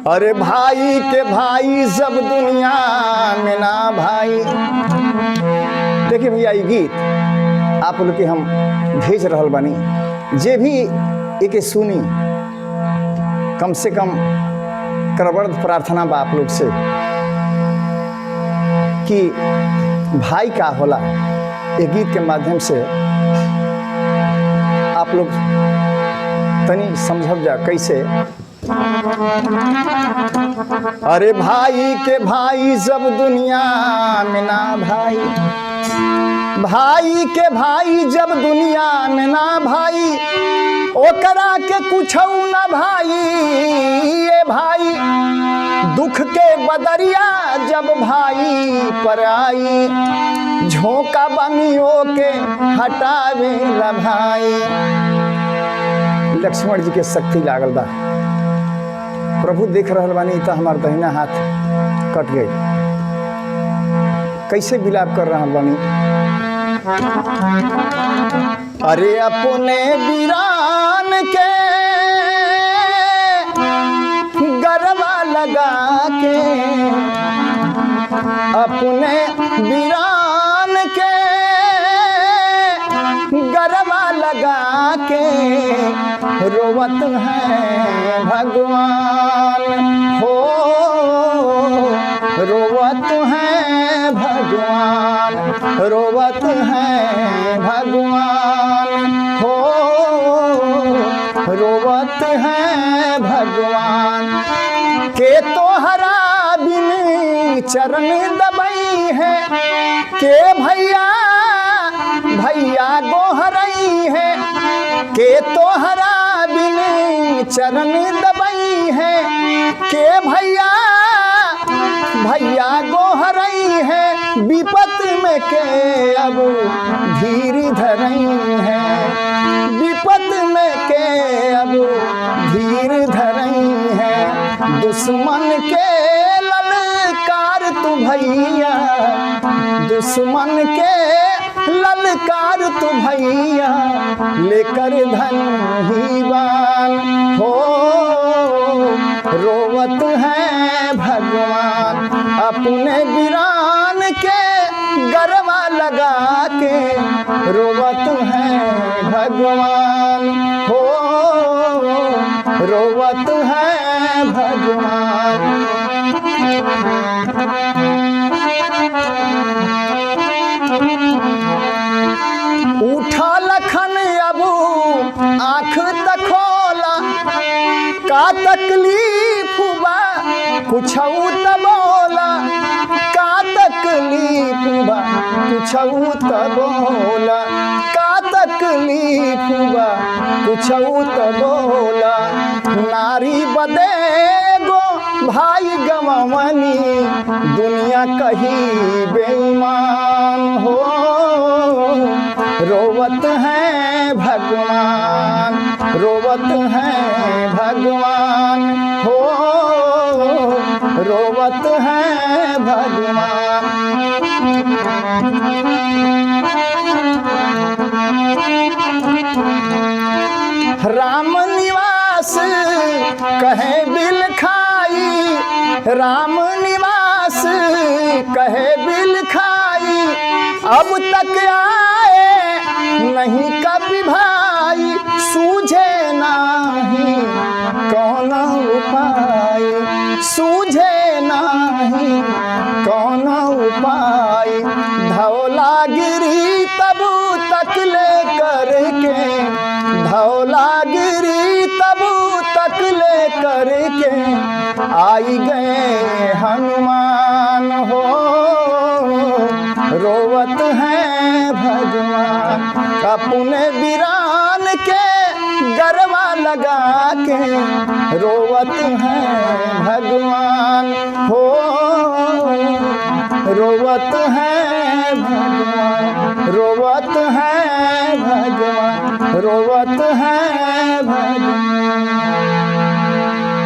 अरे भाई के भाई सब दुनिया में ना भाई। देखिए भैया ये गीत आप लोग के हम भेज रहल बानी, जे भी एक सुनी कम से कम करबर्द प्रार्थना बा आप लोग से कि भाई का होला। एक गीत के माध्यम से आप लोग तनी समझब जा कैसे। अरे भाई के भाई सब दुनिया में ना भाई, भाई के भाई जब दुनिया में ना भाई, ओकरा के कुछ ना भाई। ये भाई दुख के बदरिया जब भाई पर आई, झोंका बनियो के हटावे ला भाई। लक्ष्मण जी के शक्ति लागल बा, प्रभु देख रहल बानी तो हमार दहिना हाथ कट गई। कैसे विलाप कर रहा बानी। अरे अपने वीरान के गरबा लगा के, अपने वीरान के गरबा लगा के रोवत है भगवान हो, रोवत है भगवान, रोवत है भगवान हो, रोवत है भगवान। के तोहरा बिन चरण दबई है, के भैया भैया गोहरई है। के तोहरा बिन चरण दबई है, के भैया भैया गोहरई है। विपत में के अब धीर धरई है, विपत में के अब धीर धरई है। दुश्मन के ललकार तू भैया, दुश्मन के ललकार तू भैया, लेकर धन ही बान हो, रोवत है भगवान। अपने वीरान के गरबा लगा के रोवत है भगवान हो, रोवत है भगवान। उठा लखन अबू आँख तखोला, का तकलीफ बा कुछ त बोला, का तकलीफ बा कुछ त बोला, का तकलीफ बा कुछ त बोला। नारी बदे गो भाई गवमनी, दुनिया कही बेईमान हो, रोवत है भगवान, रोवत है भगवान हो, रोवत है भगवान। राम निवास कहे बिल खाई, राम निवास कहे बिल खाई। अब तक आए नहीं कभी भाई, सूझे नहीं कौन उपाय, सूझे नहीं कौन उपाय। धौलागिरी तब तक ले करके, धौलागिरी तब तक ले करके आई गए हनुमान हो, रोवत है भगवान। अपने वीरान के गरबा लगा के रोवत है भगवान हो, रोवत है भगवान, रोवत है भगवान, रोवत है भगवान।